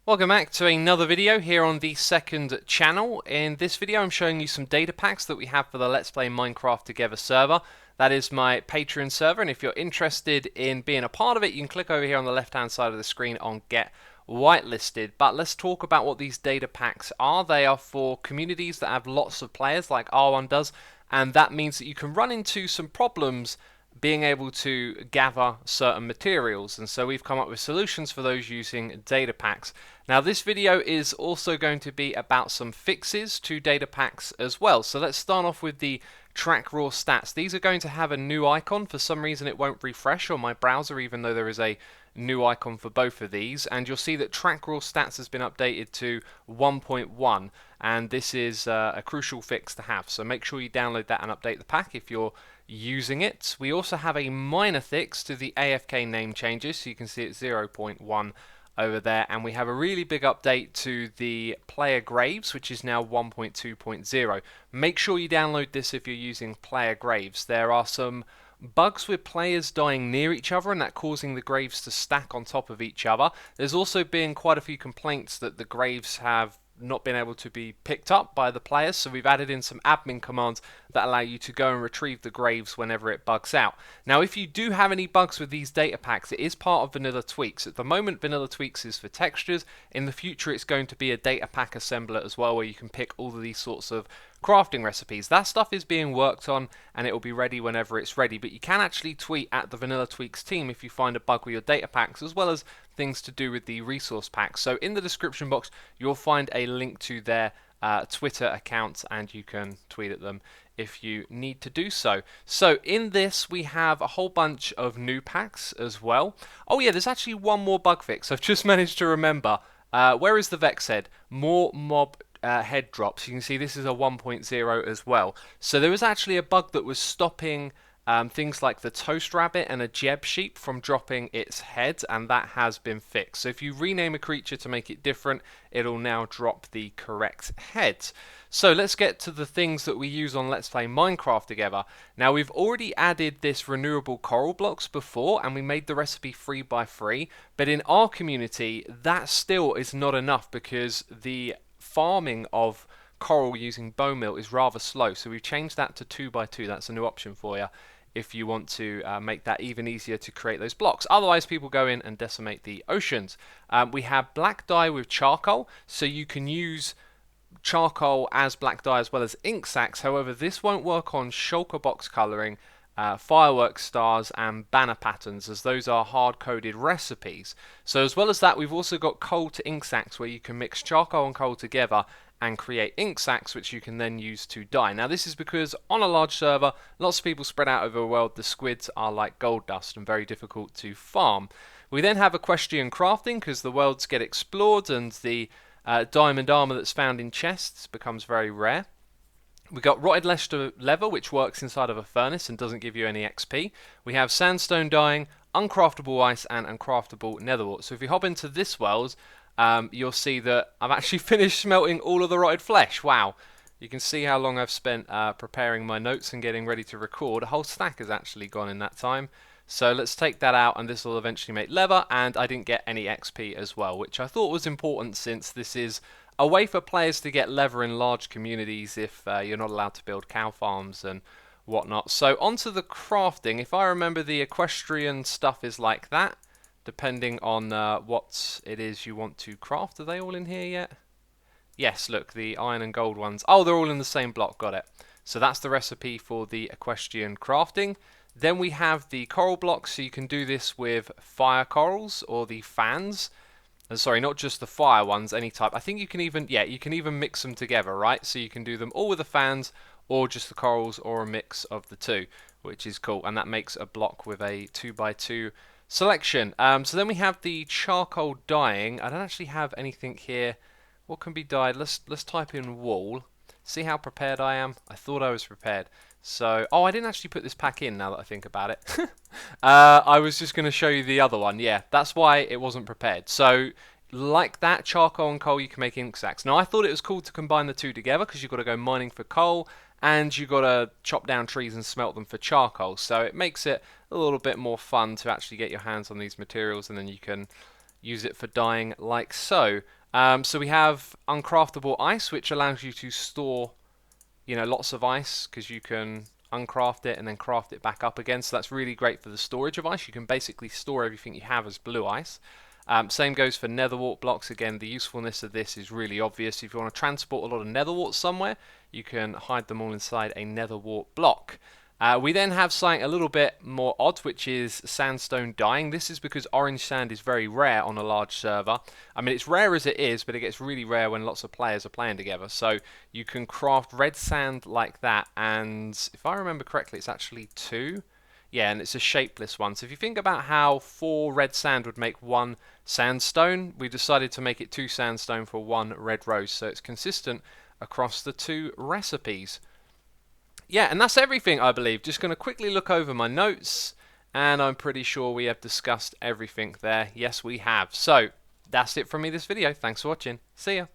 Welcome back to another video here on the second channel. In this video I'm showing you some data packs that we have for the Let's Play Minecraft Together server. That is my Patreon server, and if you're interested in being a part of it, you can click over here on the left hand side of the screen on Get Whitelisted. But let's talk about what these data packs are. They are for communities that have lots of players like R1 does, and that means that you can run into some problems being able to gather certain materials, and so we've come up with solutions for those using data packs. Now this video is also going to be about some fixes to data packs as well. So let's start off with the track raw stats. These are going to have a new icon. For some reason it won't refresh on my browser even though there is a new icon for both of these, and you'll see that track raw stats has been updated to 1.1, and this is a crucial fix to have, so make sure you download that and update the pack if you're using it. We also have a minor fix to the AFK name changes, so you can see it's 0.1 over there, and we have a really big update to the player graves, which is now 1.2.0. Make sure you download this if you're using player graves. There are some bugs with players dying near each other and that causing the graves to stack on top of each other. There's also been quite a few complaints that the graves have not been able to be picked up by the players, so we've added in some admin commands that allow you to go and retrieve the graves whenever it bugs out. Now if you do have any bugs with these data packs, it is part of Vanilla Tweaks. At the moment Vanilla Tweaks is for textures. In the future it's going to be a data pack assembler as well, where you can pick all of these sorts of crafting recipes. That stuff is being worked on and it will be ready whenever it's ready, but you can actually tweet at the Vanilla Tweaks team if you find a bug with your data packs, as well as things to do with the resource packs. So in the description box you'll find a link to their Twitter account and you can tweet at them if you need to do so. So in this we have a whole bunch of new packs as well. Oh yeah, there's actually one more bug fix I've just managed to remember. Where is the Vex head? More mob head drops. You can see this is a 1.0 as well. So there was actually a bug that was stopping things like the toast rabbit and a jeb sheep from dropping its head, and that has been fixed. So if you rename a creature to make it different, it'll now drop the correct head. So let's get to the things that we use on Let's Play Minecraft Together. Now we've already added this renewable coral blocks before, and we made the recipe 3x3, but in our community that still is not enough because the farming of coral using bone meal is rather slow, so we've changed that to 2x2. That's a new option for you if you want to make that even easier to create those blocks. Otherwise people go in and decimate the oceans. We have black dye with charcoal, so you can use charcoal as black dye as well as ink sacs. However, this won't work on shulker box colouring, fireworks stars and banner patterns, as those are hard-coded recipes. So as well as that, we've also got coal to ink sacs, where you can mix charcoal and coal together and create ink sacs, which you can then use to dye. Now this is because on a large server, lots of people spread out over the world, the squids are like gold dust and very difficult to farm. We then have equestrian crafting, because the worlds get explored and the diamond armor that's found in chests becomes very rare. We got rotted leather, which works inside of a furnace and doesn't give you any XP. We have sandstone dyeing, uncraftable ice, and uncraftable netherwort. So if you hop into this world, you'll see that I've actually finished smelting all of the rotted flesh. Wow. You can see how long I've spent preparing my notes and getting ready to record. A whole stack has actually gone in that time. So let's take that out, and this will eventually make leather, and I didn't get any XP as well, which I thought was important since this is a way for players to get leather in large communities if you're not allowed to build cow farms and whatnot. So onto the crafting. If I remember, the equestrian stuff is like that, depending on what it is you want to craft. Are they all in here yet? Yes, look, the iron and gold ones. Oh, they're all in the same block, got it. So that's the recipe for the equestrian crafting. Then we have the coral blocks, so you can do this with fire corals or the fans. Sorry, not just the fire ones, any type. I think you can even, yeah, you can even mix them together, right? So you can do them all with the fans or just the corals, or a mix of the two, which is cool. And that makes a block with a 2x2 selection. So then we have the charcoal dyeing. I don't actually have anything here. What can be dyed? Let's type in wool. See how prepared I am? I thought I was prepared. So, oh, I didn't actually put this pack in now that I think about it. I was just going to show you the other one. Yeah, that's why it wasn't prepared. So, like that, charcoal and coal, you can make ink sacs. Now, I thought it was cool to combine the two together because you've got to go mining for coal and you've got to chop down trees and smelt them for charcoal. So, it makes it a little bit more fun to actually get your hands on these materials, and then you can use it for dyeing like so. So we have uncraftable ice, which allows you to store, lots of ice because you can uncraft it and then craft it back up again. So that's really great for the storage of ice. You can basically store everything you have as blue ice. Same goes for nether wart blocks. Again, the usefulness of this is really obvious. If you want to transport a lot of nether warts somewhere, you can hide them all inside a nether wart block. We then have something a little bit more odd, which is sandstone dyeing. This is because orange sand is very rare on a large server. I mean, it's rare as it is, but it gets really rare when lots of players are playing together. So you can craft red sand like that, and if I remember correctly, it's actually 2. Yeah, and it's a shapeless one. So if you think about how 4 red sand would make 1 sandstone, we decided to make it 2 sandstone for 1 red rose. So it's consistent across the 2 recipes. Yeah, and that's everything, I believe. Just going to quickly look over my notes, and I'm pretty sure we have discussed everything there. Yes, we have. So, that's it from me this video. Thanks for watching. See ya.